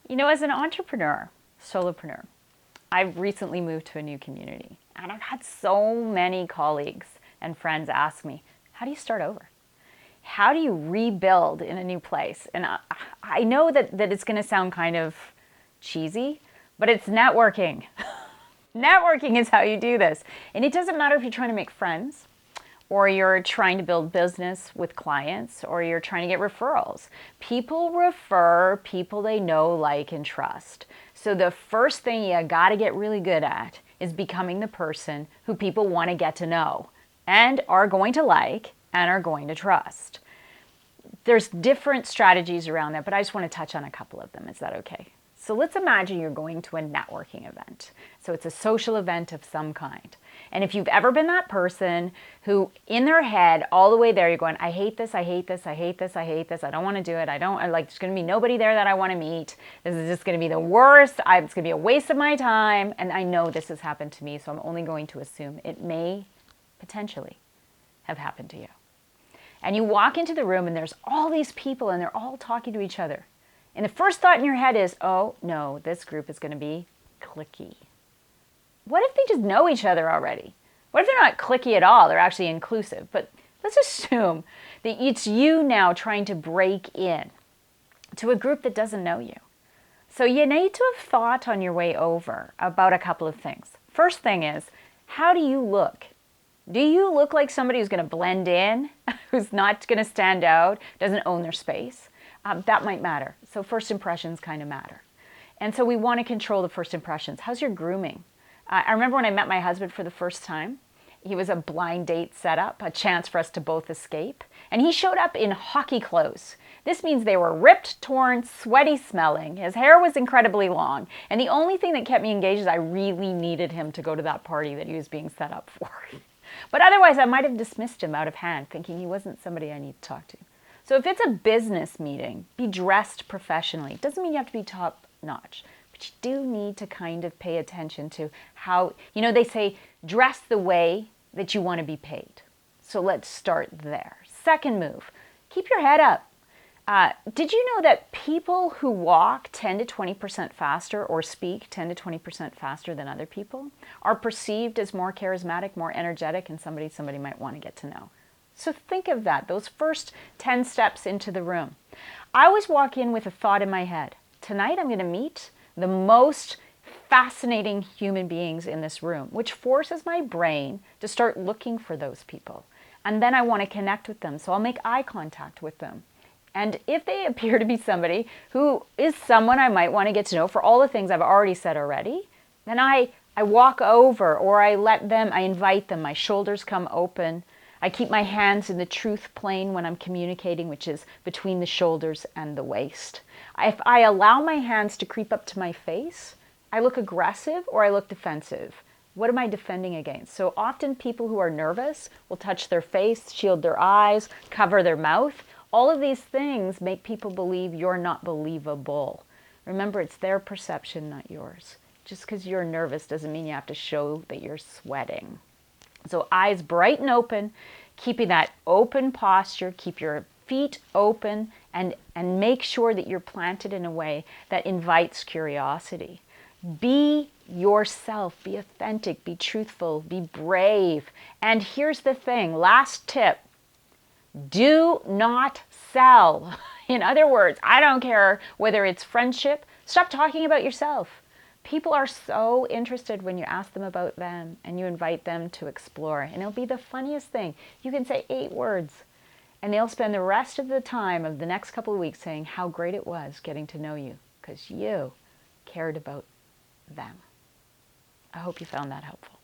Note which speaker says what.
Speaker 1: You know, as an entrepreneur, solopreneur, I've recently moved to a new community, and I've had so many colleagues and friends ask me, how do you start over? How do you rebuild in a new place? And I know that it's going to sound kind of cheesy, but it's networking. Networking is how you do this. And it doesn't matter if you're trying to make friends, or you're trying to build business with clients, or you're trying to get referrals. People refer people they know, like, and trust. So the first thing you got to get really good at is becoming the person who people want to get to know and are going to like and are going to trust. There's different strategies around that, but I just want to touch on a couple of them. Is that okay? So let's imagine you're going to a networking event. So it's a social event of some kind. And if you've ever been that person who in their head all the way there, you're going, I hate this, I hate this, I hate this, I hate this, I don't want to do it, there's going to be nobody there that I want to meet. This is just going to be the worst. It's going to be a waste of my time. And I know this has happened to me, so I'm only going to assume it may potentially have happened to you. And you walk into the room and there's all these people and they're all talking to each other. And the first thought in your head is, oh no, this group is going to be cliquey. What if they just know each other already? What if they're not cliquey at all? They're actually inclusive. But let's assume that it's you now trying to break in to a group that doesn't know you. So you need to have thought on your way over about a couple of things. First thing is, how do you look? Do you look like somebody who's going to blend in, who's not going to stand out, doesn't own their space? That might matter. So first impressions kind of matter. And so we want to control the first impressions. How's your grooming? I remember when I met my husband for the first time, he was a blind date setup, a chance for us to both escape. And he showed up in hockey clothes. This means they were ripped, torn, sweaty smelling. His hair was incredibly long. And the only thing that kept me engaged is I really needed him to go to that party that he was being set up for. But otherwise, I might have dismissed him out of hand, thinking he wasn't somebody I need to talk to. So if it's a business meeting, be dressed professionally. It doesn't mean you have to be top notch, but you do need to kind of pay attention to how, they say dress the way that you want to be paid. So let's start there. Second move, keep your head up. Did you know that people who walk 10 to 20% faster or speak 10 to 20% faster than other people are perceived as more charismatic, more energetic, and somebody might want to get to know? So think of that, those first 10 steps into the room. I always walk in with a thought in my head. Tonight I'm going to meet the most fascinating human beings in this room, which forces my brain to start looking for those people. And then I want to connect with them, so I'll make eye contact with them. And if they appear to be somebody who is someone I might want to get to know for all the things I've already said already, then I walk over, or I invite them, my shoulders come open. I keep my hands in the truth plane when I'm communicating, which is between the shoulders and the waist. If I allow my hands to creep up to my face, I look aggressive or I look defensive. What am I defending against? So often people who are nervous will touch their face, shield their eyes, cover their mouth. All of these things make people believe you're not believable. Remember, it's their perception, not yours. Just because you're nervous doesn't mean you have to show that you're sweating. So eyes bright and open, keeping that open posture, keep your feet open, and make sure that you're planted in a way that invites curiosity. Be yourself, be authentic, be truthful, be brave. And here's the thing, last tip, do not sell. In other words, I don't care whether it's friendship, stop talking about yourself. People are so interested when you ask them about them and you invite them to explore. And it'll be the funniest thing. You can say 8 words and they'll spend the rest of the time of the next couple of weeks saying how great it was getting to know you because you cared about them. I hope you found that helpful.